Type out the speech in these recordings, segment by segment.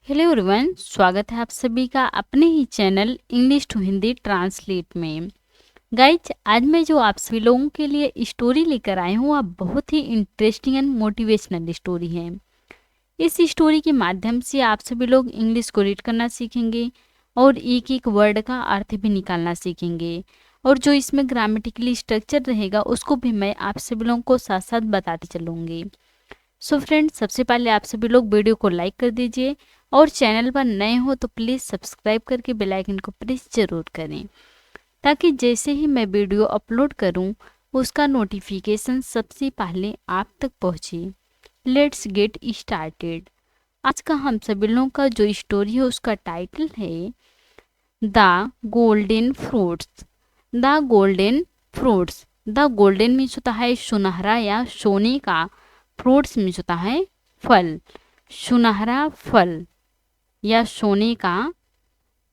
Hello everyone, स्वागत है आप सभी का अपने ही channel English to Hindi translate में। गाइज, आज मैं जो आप सभी लोगों के लिए स्टोरी लेकर आई हूँ, वह बहुत ही इंटरेस्टिंग एंड मोटिवेशनल स्टोरी है। इस स्टोरी के माध्यम से आप सभी लोग इंग्लिश को रीड करना सीखेंगे और एक एक वर्ड का अर्थ भी निकालना सीखेंगे। और जो इसमें ग्रामेटिकली स्ट्रक्चर रहेगा उसको भी मैं आप सभी लोगों को साथ साथ बताती चलूँगी। सो फ्रेंड्स, सबसे पहले आप सभी लोग वीडियो को लाइक कर दीजिए और चैनल पर नए हो तो प्लीज़ सब्सक्राइब करके बेल आइकन को प्रेस जरूर करें, ताकि जैसे ही मैं वीडियो अपलोड करूं उसका नोटिफिकेशन सबसे पहले आप तक पहुंचे। Let's get started. आज का हम सभी लोगों का जो स्टोरी है उसका टाइटल है the golden fruits. The golden fruits. The golden means होता है सुनहरा या सोने का, फ्रूट्स मीन्स होता है फल, सुनहरा फल या सोने का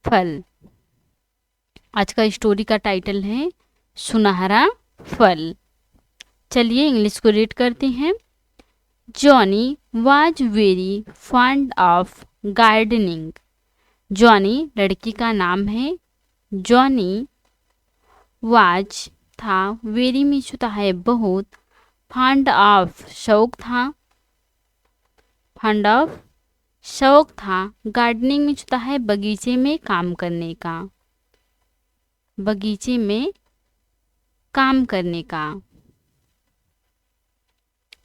फल। आज का स्टोरी का टाइटल है सुनहरा फल। चलिए इंग्लिश को रीड करते हैं। Johnny was very fond of gardening. Johnny लड़की का नाम है। जॉनी वाज था, वेरी मीन्स होता है बहुत, फॉन्ड ऑफ शौक था, फॉन्ड ऑफ शौक था, गार्डनिंग में होता है बगीचे में काम करने का, बगीचे में काम करने का।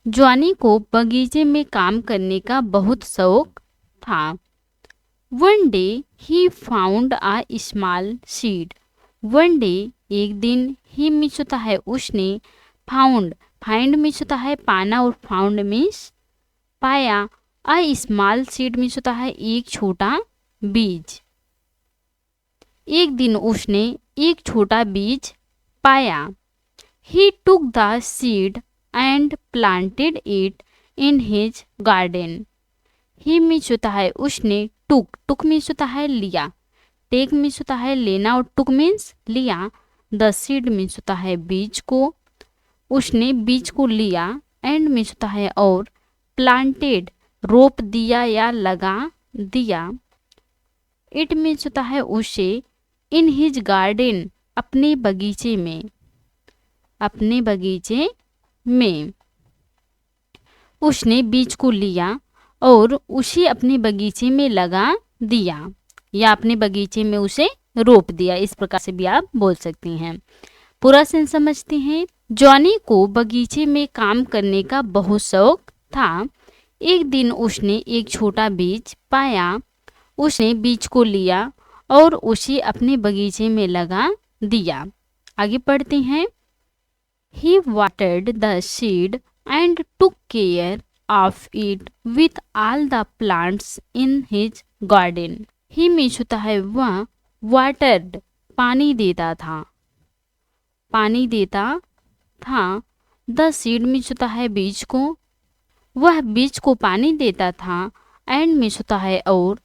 जॉनी को बगीचे में काम करने का बहुत शौक था। One day he found a small seed. One day एक दिन, ही मीन्स होता है उसने, फाउंड फाइंड मीन्स होता है पाना और फाउंड मीन्स पाया, आ स्मॉल सीड मीन्स होता है एक छोटा बीज। एक दिन उसने एक छोटा बीज पाया। He took the seed and planted it in his garden. He means होता है उसने, टुक मीन्स होता है लिया, टेक मीन्स होता है लेना और टुक मीन्स लिया। द सीड मीन्स होता है बीज को, उसने बीज को लिया, एंड मीन्स होता है और, प्लांटेड रोप दिया या लगा दिया। इट मीन्स होता है उसे, इन हिज गार्डन अपने बगीचे में, अपने बगीचे में। उसने बीज को लिया और उसे अपने बगीचे में लगा दिया या अपने बगीचे में उसे रोप दिया, इस प्रकार से भी आप बोल सकती हैं। पूरा सेंस समझते हैं। जॉनी को बगीचे में काम करने का बहुत शौक था। एक दिन उसने एक छोटा बीज पाया। उसने बीज को लिया और उसे अपने बगीचे में लगा दिया। आगे पढ़ते हैं। He watered the seed and took care of it with all the plants in his garden. He means होता है वह, watered पानी देता था, पानी देता था। The seed मीन्स होता है बीज को, वह बीज को पानी देता था। एंड मीन्स होता है और,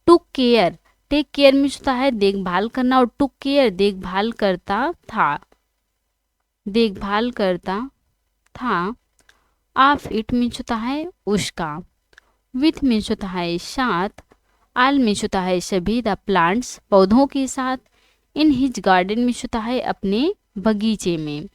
took care take care means होता है देखभाल करना और टुक केयर देखभाल करता था, देखभाल करता था। ऑफ इट मीन्स होता है उसका, विथ मीन्स होता है साथ, ऑल मीन्स होता है सभी, द प्लांट्स पौधों के साथ, इन हिज गार्डन मीन्स होता है अपने बगीचे में।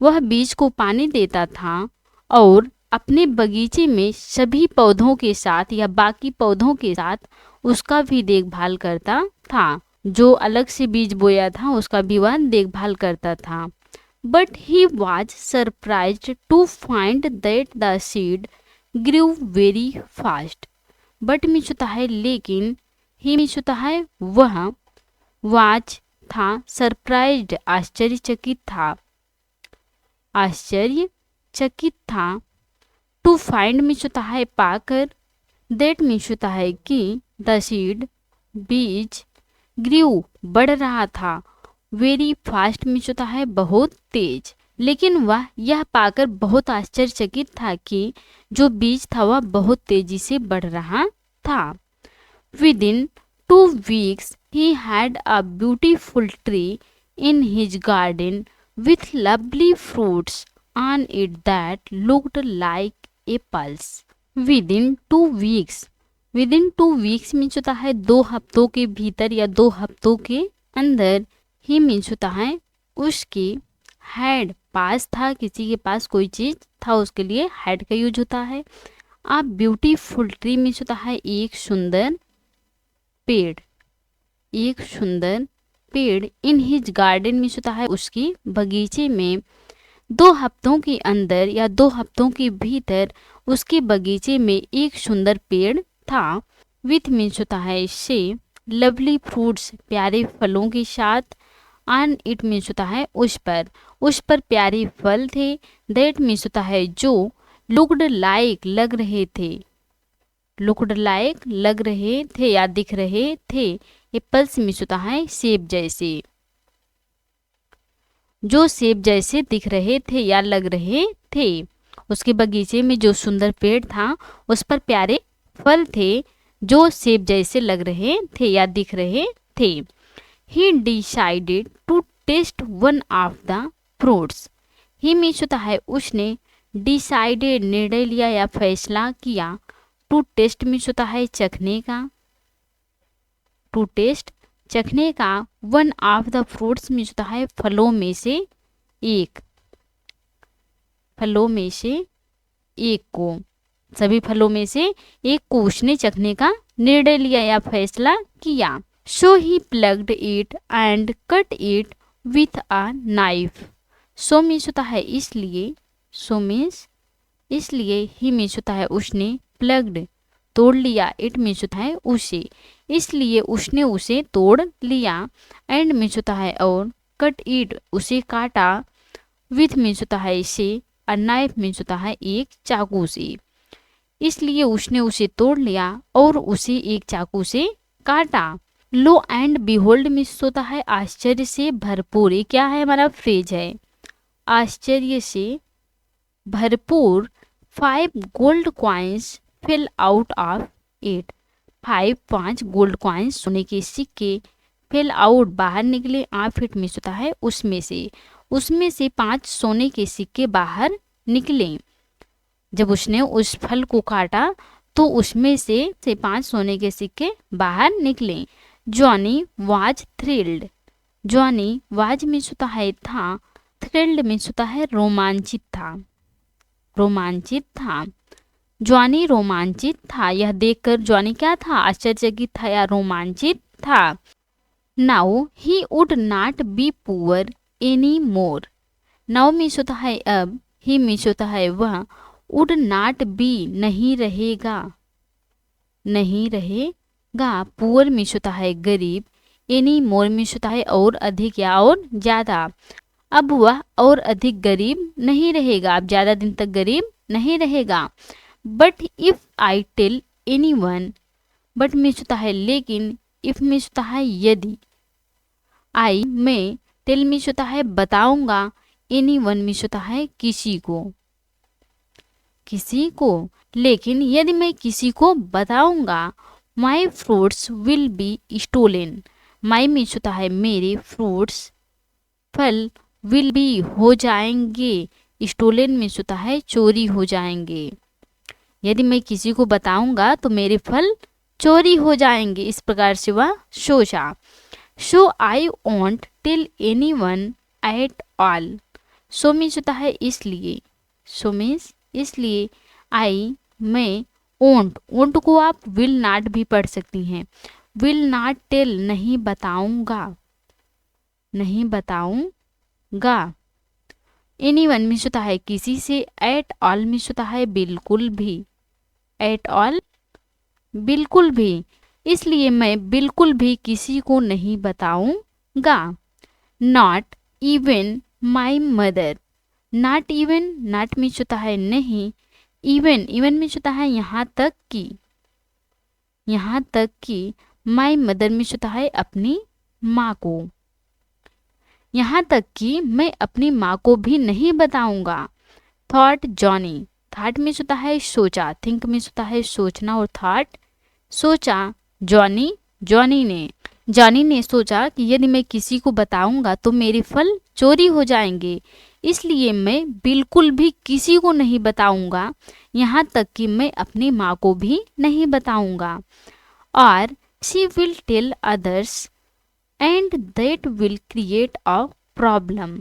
वह बीज को पानी देता था और अपने बगीचे में सभी पौधों के साथ या बाकी पौधों के साथ उसका भी देखभाल करता था। जो अलग से बीज बोया था उसका भी वह देखभाल करता था। But he was surprised to find that the seed grew very fast. But means होता है लेकिन, ही मीन्स होता है वह, was था, सरप्राइज्ड आश्चर्यचकित था, आश्चर्यचकित था। टू फाइंड मीन्स होता है पाकर, दैट मीन्स होता है कि, द सीड बीज, ग्रीव बढ़ रहा था, वेरी फास्ट मीन्स होता है बहुत तेज। लेकिन वह यह पाकर बहुत आश्चर्यचकित था कि जो बीज था वह बहुत तेजी से बढ़ रहा था। With in 2 weeks he had a beautiful tree in his garden with lovely fruits on it that looked like apples. Within 2 weeks within 2 weeks means होता है 2 हफ्तों के भीतर या 2 हफ्तों के अंदर। ही मीन्स होता है उसके, हैड पास था, किसी के पास कोई चीज था, उसके लिए हैड का यूज होता है। आप ब्यूटीफुल ट्री मीन्स होता है एक सुंदर पेड़, एक सुंदर पेड़। इन हिज गार्डन मीन्स होता है उसकी बगीचे में। 2 हफ्तों के अंदर या 2 हफ्तों के भीतर उसके बगीचे में एक सुंदर पेड़ था। विथ मीन्स होता है से, लवली फ्रूट्स प्यारे फलों के साथ। ऑन इट मीन्स होता है उस पर प्यारे फल थे। दैट मीन्स होता है जो, लुक्ड लाइक लग रहे थे, लुक्ड लाइक लग रहे थे या दिख रहे थे। एप्पल्स मीन्स होता है सेब जैसे, जो सेब जैसे दिख रहे थे या लग रहे थे। उसके बगीचे में जो सुंदर पेड़ था उस पर प्यारे फल थे जो सेब जैसे लग रहे थे या दिख रहे थे। He decided to test one of the fruits. He means होता है उसने, डिसाइडेड निर्णय लिया या फैसला किया। टू टेस्ट मीन्स होता है चखने का, टू टेस्ट चखने का। One of the fruits means होता है फलों में से एक, फलों में से एक को, सभी फलों में से एक को उसने चखने का निर्णय लिया या फैसला किया। So he plugged it and cut it with a knife. So means होता है इसलिए, सो मीन्स इसलिए, ही मीन्स होता है उसने, प्लग्ड तोड़ लिया, इट मीन्स होता है उसे, इसलिए उसने उसे तोड़ लिया। एंड मीन्स होता है और, कट इट उसे काटा। विथ मीन्स होता है इसे, अ नाइफ मीन्स होता है एक चाकू से, इसलिए उसने उसे तोड़ लिया और उसे एक चाकू से काटा। लो एंड बिहोल्ड मीन्स होता है आश्चर्य से भरपूर। ये क्या है, हमारा फ्रेज है, आश्चर्य से भरपूर। 5 gold coins fell out of it. 5 gold coins सोने के सिक्के, फिल आउट बाहर निकले, ऑफ इट मीन्स होता है उसमें से 5 सोने के सिक्के बाहर निकले। जब उसने उस फल को काटा तो उसमें से 5 सोने के सिक्के बाहर निकले। Johnny was thrilled. Johnny was means होता है था, थ्रिल्ड मीन्स होता है रोमांचित था, रोमांचित था। जॉनी रोमांचित था, यह देखकर जॉनी क्या था, आश्चर्यचकित था या रोमांचित था। Now he would not be poor any more. Now means होता है अब, ही मीन्स होता है वह, वुड नॉट बी नहीं रहेगा, नहीं रहेगा। पुअर मीन्स होता है गरीब, एनी मोर मीन्स होता है और अधिक या और ज्यादा। अब वह और अधिक गरीब नहीं रहेगा, अब ज्यादा दिन तक गरीब नहीं रहेगा। But if I tell anyone, but means होता है लेकिन, इफ मीन्स होता है यदि, आई मैं, टेल मीन्स होता है बताऊंगा, एनी वन मीन्स होता है किसी को, किसी को। लेकिन यदि मैं किसी को बताऊंगा, my fruits will be stolen. My means होता है मेरे, फ्रूट्स फल, विल बी हो जाएंगे, स्टोलन मीन्स होता है चोरी हो जाएंगे। यदि मैं किसी को बताऊंगा तो मेरे फल चोरी हो जाएंगे, इस प्रकार से वह सोचा। So I won't tell anyone at all. So means होता है इसलिए, सो मीन्स इसलिए, आई मैं, वोंट, वोंट को आप विल नॉट भी पढ़ सकती हैं। विल नॉट टेल नहीं बताऊंगा, नहीं बताऊंगा। एनी वन मीन्स होता है किसी से, एट ऑल मीन्स होता है बिल्कुल भी, एट ऑल बिल्कुल भी, इसलिए मैं बिल्कुल भी किसी को नहीं बताऊंगा। Not even my mother. Not even, not means होता है नहीं, इवन, इवन मीन्स होता है यहाँ तक कि, यहाँ तक कि। माई मदर मीन्स होता है अपनी माँ को, यहाँ तक कि मैं अपनी माँ को भी नहीं बताऊंगा। Thought Johnny. थॉट मीन्स होता है सोचा, थिंक मीन्स होता है सोचना और थॉट सोचा। जॉनी, जॉनी ने। जॉनी ने सोचा कि यदि मैं किसी को बताऊंगा तो मेरे फल चोरी हो जाएंगे, इसलिए मैं बिल्कुल भी किसी को नहीं बताऊंगा, यहाँ तक कि मैं अपनी माँ को भी नहीं बताऊंगा। और she will tell others and that will create a problem.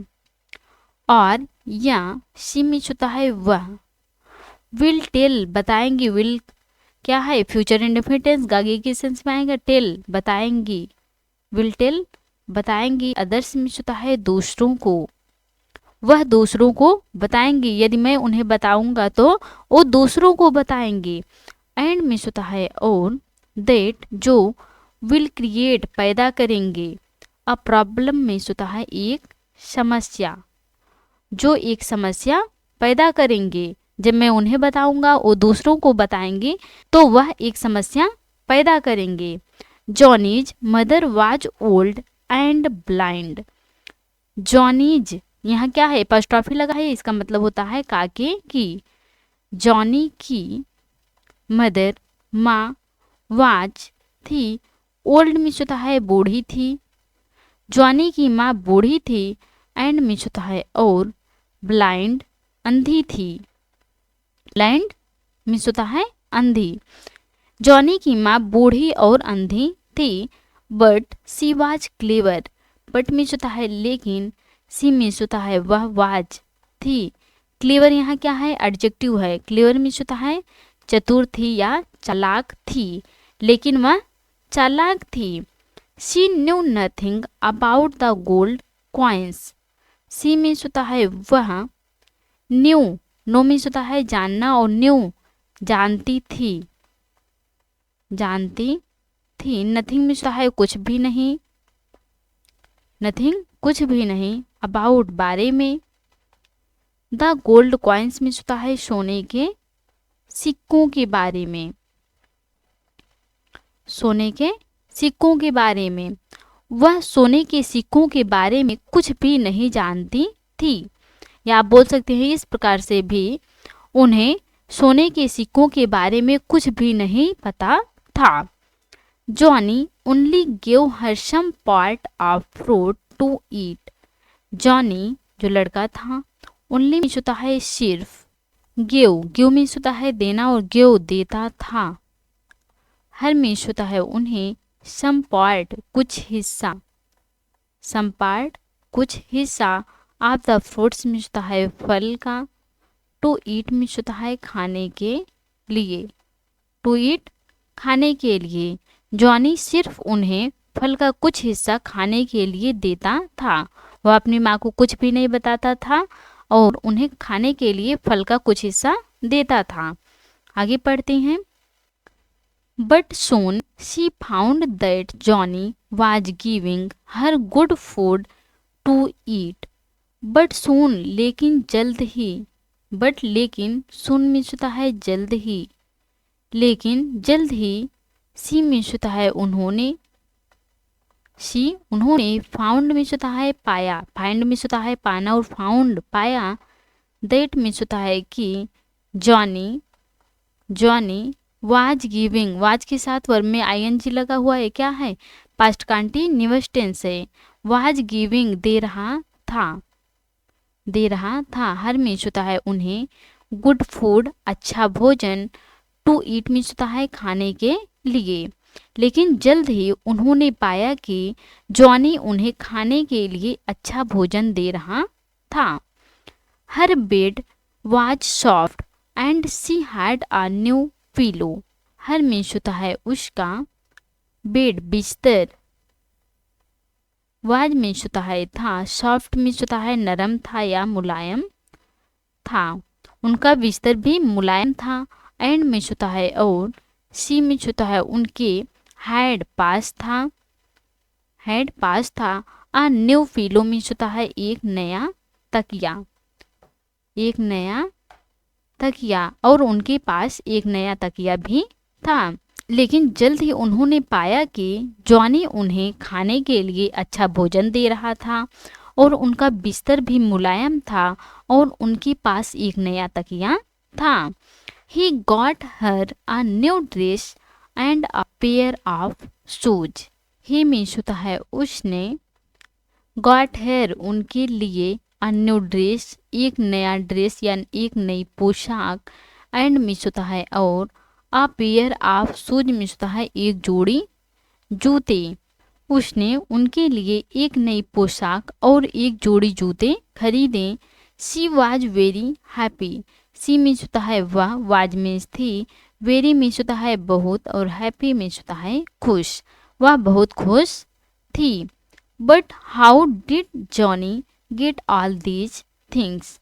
और या शी मीन्स होता है वह, विल टेल बताएंगी, विल क्या है फ्यूचर इंडेफिनिट आगे के सेंस में आएगा, टेल बताएंगी, विल टेल बताएंगी, अदर्स मीन्स होता है दूसरों को, वह दूसरों को बताएंगी, यदि मैं उन्हें बताऊंगा तो वो दूसरों को बताएंगे। एंड मीन्स होता है और, दैट जो, विल क्रिएट पैदा करेंगे, अ प्रॉब्लम मीन्स होता है एक समस्या, जो एक समस्या पैदा करेंगे, जब मैं उन्हें बताऊंगा वो दूसरों को बताएंगे तो वह एक समस्या पैदा करेंगे। Johnny's mother was old and blind. Johnny's यहाँ क्या है, एपॉस्ट्रॉफी लगा है, इसका मतलब होता है काके की। जॉनी की मदर माँ, वाज थी, ओल्ड मीन्स होता है बूढ़ी थी, जॉनी की माँ बूढ़ी थी, एंड मीन्स होता है और, ब्लाइंड अंधी थी, ब्लाइंड मीन्स होता है अंधी। जॉनी की माँ बूढ़ी और अंधी थी, but she was clever, but means होता है लेकिन, सी मीन्स होता है वह, वाज थी, क्लेवर यहाँ क्या है एडजेक्टिव है, क्लेवर मीन्स होता है चतुर थी या चालाक थी, लेकिन वह चालाक थी। She knew nothing about the gold coins. She means होता है वह, न्यू, नो मीन्स होता है जानना और न्यू जानती थी, जानती थी, नथिंग मीन्स होता है कुछ भी नहीं, नथिंग कुछ भी नहीं, अबाउट बारे में, द गोल्ड कॉइन्स मीन्स होता है सोने के सिक्कों के बारे में, सोने के सिक्कों के बारे में, वह सोने के सिक्कों के बारे में कुछ भी नहीं जानती थी, या आप बोल सकते हैं इस प्रकार से भी, उन्हें सोने के सिक्कों के बारे में कुछ भी नहीं पता था। Johnny only give her some part of fruit to eat. Johnny जो लड़का था, ओनली मीन्स होता है सिर्फ, गिव, गिव मीन्स होता है देना और गिव देता था, हर मीन्स होता है उन्हें, सम पार्ट कुछ हिस्सा, सम पार्ट कुछ हिस्सा, ऑफ द फ्रूट्स मीन्स होता है फल का, टू ईट मीन्स होता है खाने के लिए, टू ईट खाने के लिए। जॉनी सिर्फ उन्हें फल का कुछ हिस्सा खाने के लिए देता था, वह अपनी माँ को कुछ भी नहीं बताता था और उन्हें खाने के लिए फल का कुछ हिस्सा देता था। आगे पढ़ते हैं। But soon she found that Johnny was giving her good food to eat. But soon लेकिन जल्द ही, बट लेकिन, soon मीन्स होता है जल्द ही, लेकिन जल्द ही, सी मीन्स होता है उन्होंने, सी उन्होंने, फाउंड मीन्स होता है पाया, फाइंड मीन्स होता है पाना और फाउंड पाया, दैट मीन्स होता है कि, Johnny, Johnny was giving, was के साथ वर्ब में आईएनजी लगा हुआ है, क्या है पास्ट कंटीन्यूअस टेंस है, वाज गिविंग दे रहा था, दे रहा था, हर मीन्स होता है उन्हें, गुड फूड अच्छा भोजन, टू ईट मीन्स होता है खाने के लिए, लेकिन जल्द ही उन्होंने पाया कि जॉनी उन्हें खाने के लिए अच्छा भोजन दे रहा था। Her bed was soft and she had a new pillow. Her means होता है उसका, बेड बिस्तर, वाज मीन्स होता है था, सॉफ्ट मीन्स होता है नरम था या मुलायम था, उनका बिस्तर भी मुलायम था, एंड मीन्स होता है और, सी मीन्स होता है उनके, हैड पास था, हैड पास था, आ न्यू पिलो मीन्स होता है एक नया तकिया, एक नया तकिया, और उनके पास एक नया तकिया भी था, लेकिन जल्द ही उन्होंने पाया कि जॉनी उन्हें खाने के लिए अच्छा भोजन दे रहा था और उनका बिस्तर भी मुलायम था और उनके पास एक नया तकिया था। He got her a new dress and a pair of shoes. He means होता है उसने, गॉट हेयर उनके लिए, अ न्यू ड्रेस एक नया ड्रेस या एक नई पोशाक, एंड मीन्स होता है और, a pair of shoes means होता है एक जोड़ी जूते। उसने उनके लिए एक नई पोशाक और एक जोड़ी जूते खरीदे। She was very happy, she means होता है वह, वाज मीन्स थी, वेरी मीन्स होता है बहुत, और हैप्पी मीन्स होता है खुश, वह बहुत खुश थी। But how did Johnny get all these things,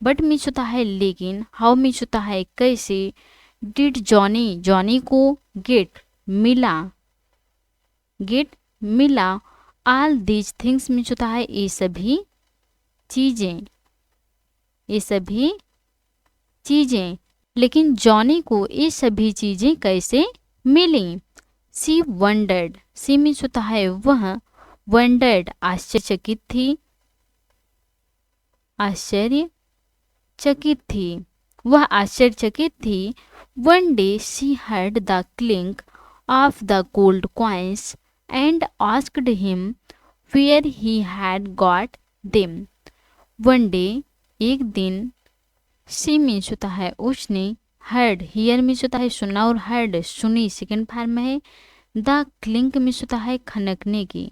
but means होता है लेकिन, हाउ मीन्स होता है कैसे, डिड जॉनी जॉनी को गेट मिला, गेट मिला, ऑल दीज थिंग्स मीन्स होता है ये सभी चीजें, ये सभी चीजें, लेकिन जॉनी को ये सभी चीजें कैसे मिली। सी वंडर्ड, सी मीन्स होता है वह, वंडर्ड आश्चर्यचकित थी, आश्चर्यचकित थी, वह आश्चर्यचकित थी। One day she heard the clink of the gold coins and asked him where he had got them. One day एक दिन, सी मीन्स होता है उसने, हर्ड हियर मीन्स होता है सुनना, और हर्ड सुनी सेकेंड फॉर्म में है। द क्लिंक मीन्स होता है खनकने की,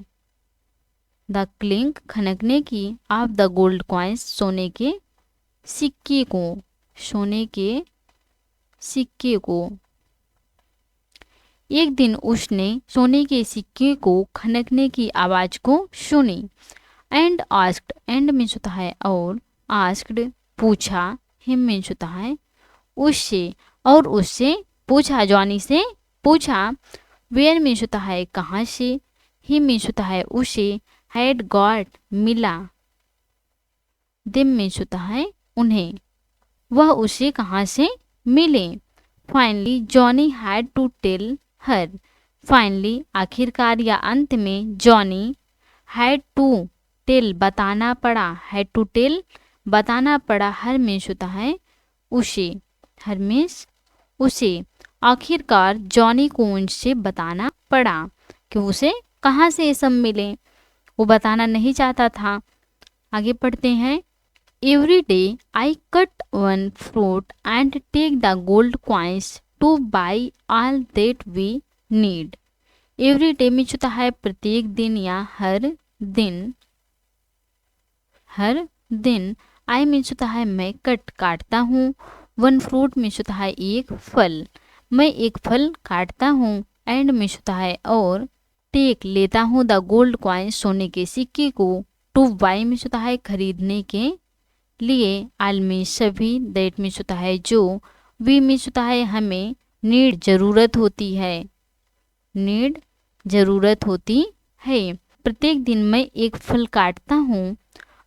द क्लिंक खनकने की, ऑफ द गोल्ड कॉइन्स सोने के सिक्के को, सोने के सिक्के को। एक दिन उसने सोने के सिक्के को खनकने की आवाज को सुनी। एंड आस्क्ड, एंड मीन्स होता है और, आस्क्ड पूछा, हिम मीन्स होता है उससे, और उससे पूछा, जॉनी से पूछा। वेयर मीन्स होता है कहाँ से, ही मीन्स होता है उसे, हैड गॉट मिला, दिम मीन्स होता है उन्हें, वह उसे कहाँ से मिले। Finally Johnny had to tell her, finally आखिरकार या अंत में, जॉनी हैड टू टेल बताना पड़ा, हैड टू टेल बताना पड़ा, हर मीन्स होता है उसे, हर मीन्स उसे। आखिरकार जॉनी को उनसे बताना पड़ा कि उसे कहाँ से ये सब मिले, वो बताना नहीं चाहता था। आगे पढ़ते हैं। Every day I cut one fruit and take the gold coins to buy all that we need. Every day means होता है प्रत्येक दिन या हर दिन, हर दिन। आई मीन्स होता है मैं, कट काटता हूँ, वन फ्रूट मीन्स होता है एक फल, मैं एक फल काटता हूँ, एंड मीन्स होता है और, टेक लेता हूँ, द गोल्ड कॉइन सोने के सिक्के को, टू बाई मीन्स होता है खरीदने के लिए, आल मीन्स सभी, दैट मीन्स होता है जो, वी मीन्स होता है हमें, नीड जरूरत होती है, नीड जरूरत होती है। प्रत्येक दिन मैं एक फल काटता हूँ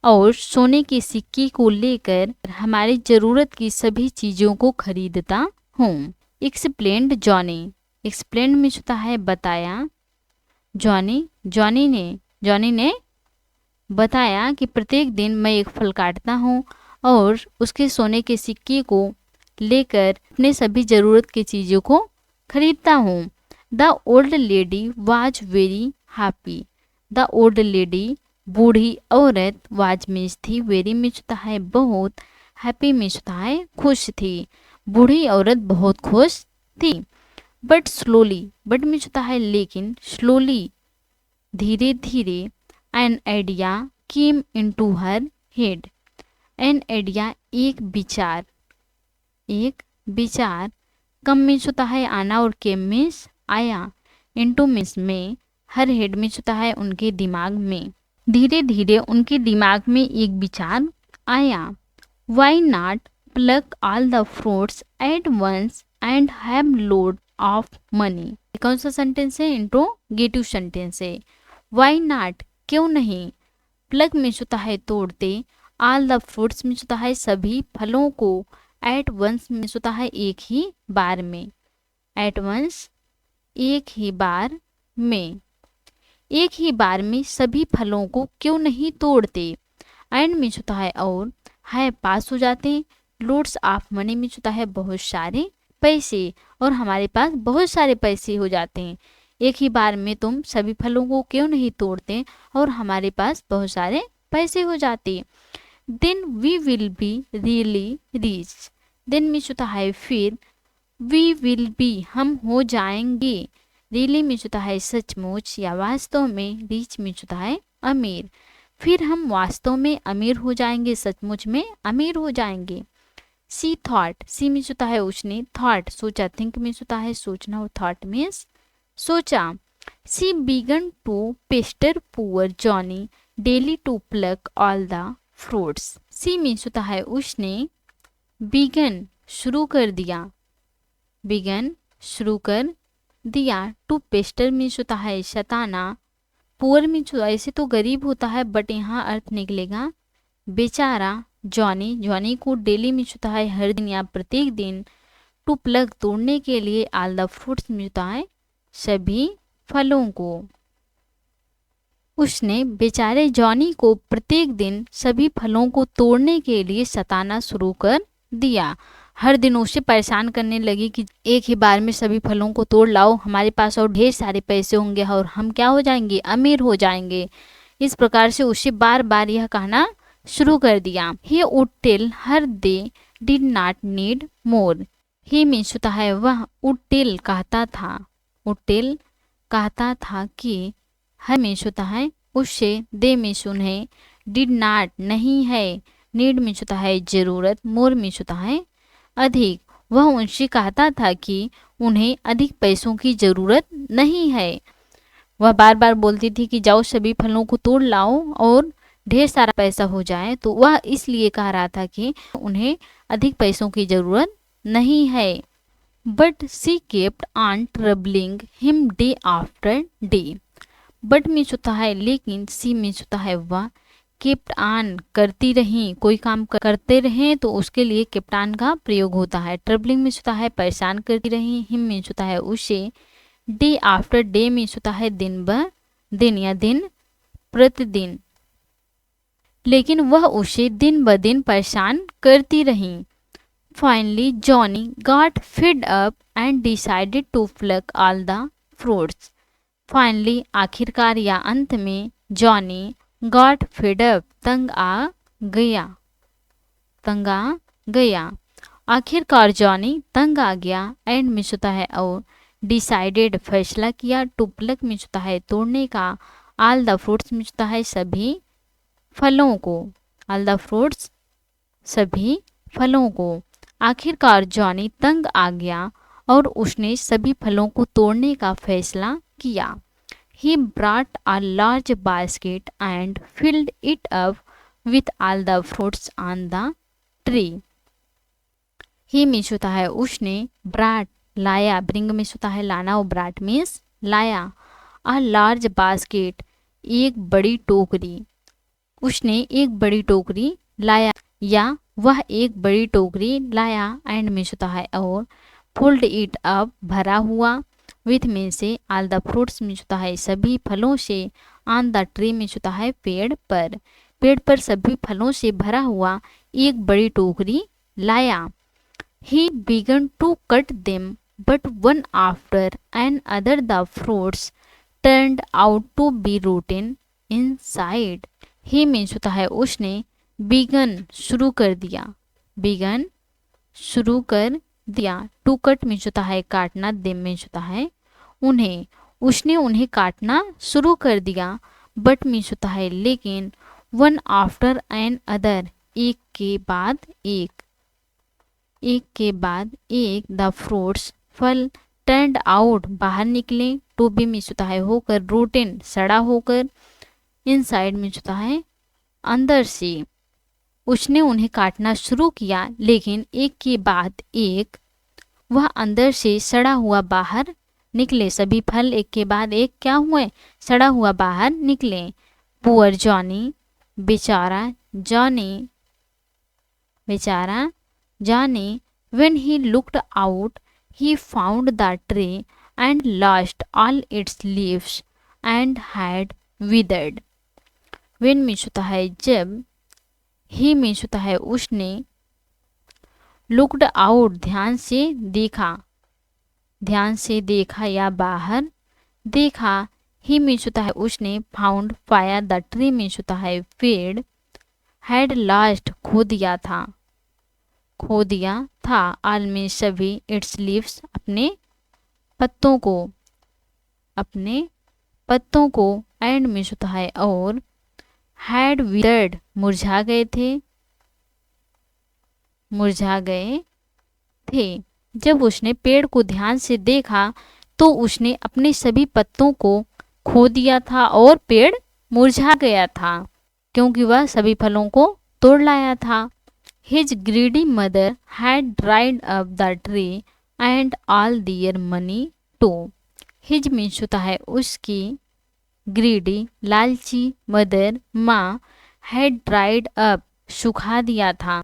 और सोने के सिक्के को लेकर हमारी जरूरत की सभी चीजों को खरीदता हूँ। एक्सप्लेन्ड जॉनी, एक्सप्लेन मीन्स होता है बताया, जॉनी ने बताया कि प्रत्येक दिन मैं एक फल काटता हूँ और उसके सोने के सिक्के को लेकर अपने सभी जरूरत की चीजों को खरीदता हूँ। The old lady was very happy, the old lady बूढ़ी औरत, वाज मीन्स थी, वेरी मीन्स होता है बहुत, हैप्पी मीन्स होता है खुश थी, बूढ़ी औरत बहुत खुश थी। बट स्लोली, बट मीन्स होता है लेकिन, स्लोली धीरे धीरे, an idea came into her head, an idea एक विचार, एक विचार, कम मीन्स होता है आना और केम मीन्स आया, इनटू मीन्स में, हर हेड मीन्स होता है उनके दिमाग में, धीरे धीरे उनके दिमाग में एक विचार आया। Why not pluck all the fruits at once and have load of money. कौन सा सेंटेंस है, इंट्रोगेटिव सेंटेंस है। वाई नॉट क्यों नहीं, प्लग मीन्स होता है तोड़ते, ऑल द फ्रूट्स मीन्स होता है सभी फलों को, एट वंस मीन्स होता है एक ही बार में, एट वंस एक ही बार में, एक ही बार में सभी फलों को क्यों नहीं तोड़ते। एंड मीन्स होता है और, है पास हो जाते, लोड्स ऑफ मनी मीन्स होता है बहुत सारे पैसे, और हमारे पास बहुत सारे पैसे हो जाते हैं। एक ही बार में तुम सभी फलों को क्यों नहीं तोड़ते और हमारे पास बहुत सारे पैसे हो जाते। Then we will be really rich. Then means होता है फिर, वी विल बी हम हो जाएंगे, रियली मीन्स होता है सचमुच या वास्तव में, रिच मीन्स होता है अमीर। फिर हम वास्तव में अमीर हो जाएंगे, सचमुच में अमीर हो जाएंगे। सी थॉट, सी मीन्स होता है उसने, थॉट सोचा, थिंक मीन्स होता है सोचना और थॉट मीन्स सोचा। She began to pester poor Johnny daily to pluck all the fruits. She means होता है उसने, बिगन शुरू कर दिया, बिगन शुरू कर दिया, टू पेस्टर मीन्स होता है सताना, पुअर मीन्स ऐसे तो गरीब होता है बट यहाँ अर्थ निकलेगा बेचारा, जॉनी, जॉनी को डेली मीन्स होता है हर दिन या प्रत्येक दिन, टू प्लग तोड़ने के लिए, ऑल द फ्रूट्स मिलता है सभी फलों को। उसने बेचारे जॉनी को प्रत्येक दिन सभी फलों को तोड़ने के लिए सताना शुरू कर दिया। हर दिन उसे परेशान करने लगी कि एक ही बार में सभी फलों को तोड़ लाओ, हमारे पास और ढेर सारे पैसे होंगे और हम क्या हो जाएंगे, अमीर हो जाएंगे। इस प्रकार से उसे बार बार यह कहना शुरू कर दिया। He would tell her they did not need more. He means होता है वह, वुड टेल कहता था, वुड टेल कहता था कि, हर मीन्स होता है उससे, दे मीन्स उन्हें, डिड नॉट नहीं है, नीड मीन्स होता है जरूरत, मोर मीन्स होता है अधिक। वह उनसे कहता था कि उन्हें अधिक पैसों की जरूरत नहीं है। वह बार बार बोलती थी कि जाओ सभी फलों को तोड़ लाओ और ढेर सारा पैसा हो जाए, तो वह इसलिए कह रहा था कि उन्हें अधिक पैसों की जरूरत नहीं है। But she kept on troubling him day after day. But means होता है लेकिन, सी मीन्स होता है वह, केप्ट ऑन करती रही, कोई काम करते रहें तो उसके लिए केप्ट ऑन का प्रयोग होता है। ट्रबलिंग मीन्स होता है परेशान करती रही, हिम मीन्स होता है उसे, डे आफ्टर डे मीन्स होता है दिन ब दिन या दिन प्रतिदिन, लेकिन वह उसे दिन ब दिन परेशान करती रही। Finally Johnny got fed up and decided to pluck all the fruits. Finally आखिरकार या अंत में, जॉनी गॉट फिड अप तंग आ गया, तंग आ गया, आखिरकार जॉनी तंग आ गया, एंड मीन्स होता है और, डिसाइडेड फैसला किया, टू प्लक मीन्स होता है तोड़ने का, ऑल द फ्रूट्स मीन्स होता है सभी फलों को, ऑल द फ्रूट्स सभी फलों को। आखिरकार जॉनी तंग आ गया और उसने सभी फलों को तोड़ने का फैसला किया। He brought a large basket and filled it up with all the fruits on the tree. He means होता है उसने, brought लाया, bring means होता है लाना और brought means लाया, a large basket एक बड़ी टोकरी, उसने एक बड़ी टोकरी लाया या वह एक बड़ी टोकरी लाया, एंड मीन्स होता है और, फुल्ड इट अप भरा हुआ, विथ में से, ऑल द फ्रूट्स मीन्स होता है सभी फलों से, ऑन द ट्री मीन्स होता है पेड़ पर, पेड़ पर सभी फलों से भरा हुआ एक बड़ी टोकरी लाया। He began to cut them but one after and other the fruits turned out to be rotten inside. He means होता है उसने, बिगन शुरू कर दिया, बिगन शुरू कर दिया, टू कट मीन्स होता है काटना, देम मीन्स होता है उन्हें, उसने उन्हें काटना शुरू कर दिया, बट मीन्स होता है लेकिन, वन आफ्टर एन अदर एक के बाद एक, एक के बाद एक, द फ्रूट्स फल, टर्न्ड आउट बाहर निकले, टू बी मीन्स होता है होकर, रोटेन सड़ा होकर, इनसाइड मीन्स होता है अंदर से। उसने उन्हें काटना शुरू किया लेकिन एक के बाद एक वह अंदर से सड़ा हुआ बाहर निकले, सभी फल एक के बाद एक क्या हुए, सड़ा हुआ बाहर निकले। पुअर जॉनी बेचारा जॉनी, बेचारा Johnny, when he looked out he found the tree and lost all it's leaves and had withered. When means होता है जब, ही मीन्स होता है उसने, लुक्ड आउट ध्यान से देखा, ध्यान से देखा या बाहर देखा, ही मीन्स होता है उसने, फाउंड पाया, द ट्री मीन्स होता है पेड़, हैड लास्ट खो दिया था, खो दिया था, ऑल मीन्स सभी, इट्स लीव्स अपने पत्तों को, अपने पत्तों को, एंड मीन्स होता है और, हैड विदर्ड मुरझा गए थे, मुरझा गए थे। जब उसने पेड़ को ध्यान से देखा तो उसने अपने सभी पत्तों को खो दिया था और पेड़ मुरझा गया था, क्योंकि वह सभी फलों को तोड़ लाया था। His greedy mother had dried up the tree and all their money too. His means होता है उसकी, ग्रीडी लालची, मदर माँ, हैड ड्राइड अप सुखा दिया था,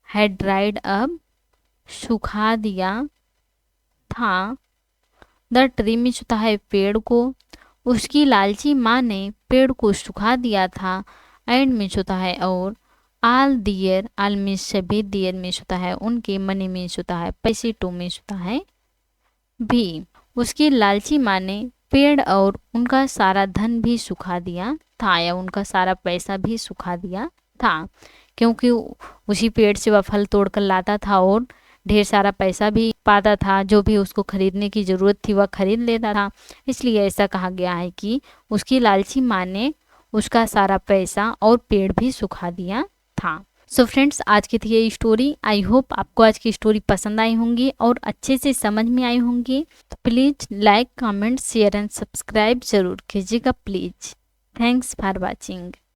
हैड ड्राइड अप सुखा दिया था, द ट्री मीन्स होता है पेड़ को, उसकी लालची माँ ने पेड़ को सुखा दिया था, एंड मीन्स होता है और, आल दियर, आल मीन्स सभी, दियर मीन्स होता है उनके, मनी मीन्स होता है पैसे, टू मीन्स होता है भी। उसकी लालची माँ ने पेड़ और उनका सारा धन भी सुखा दिया था, या उनका सारा पैसा भी सुखा दिया था, क्योंकि उसी पेड़ से वह फल तोड़ कर लाता था और ढेर सारा पैसा भी पाता था, जो भी उसको खरीदने की ज़रूरत थी वह खरीद लेता था। इसलिए ऐसा कहा गया है कि उसकी लालची माँ ने उसका सारा पैसा और पेड़ भी सुखा दिया था। सो फ्रेंड्स, आज की थी ये स्टोरी। आई होप आपको आज की स्टोरी पसंद आई होंगी और अच्छे से समझ में आई होंगी। तो please like, comment, share and subscribe जरूर कीजिएगा प्लीज़। Thanks for watching.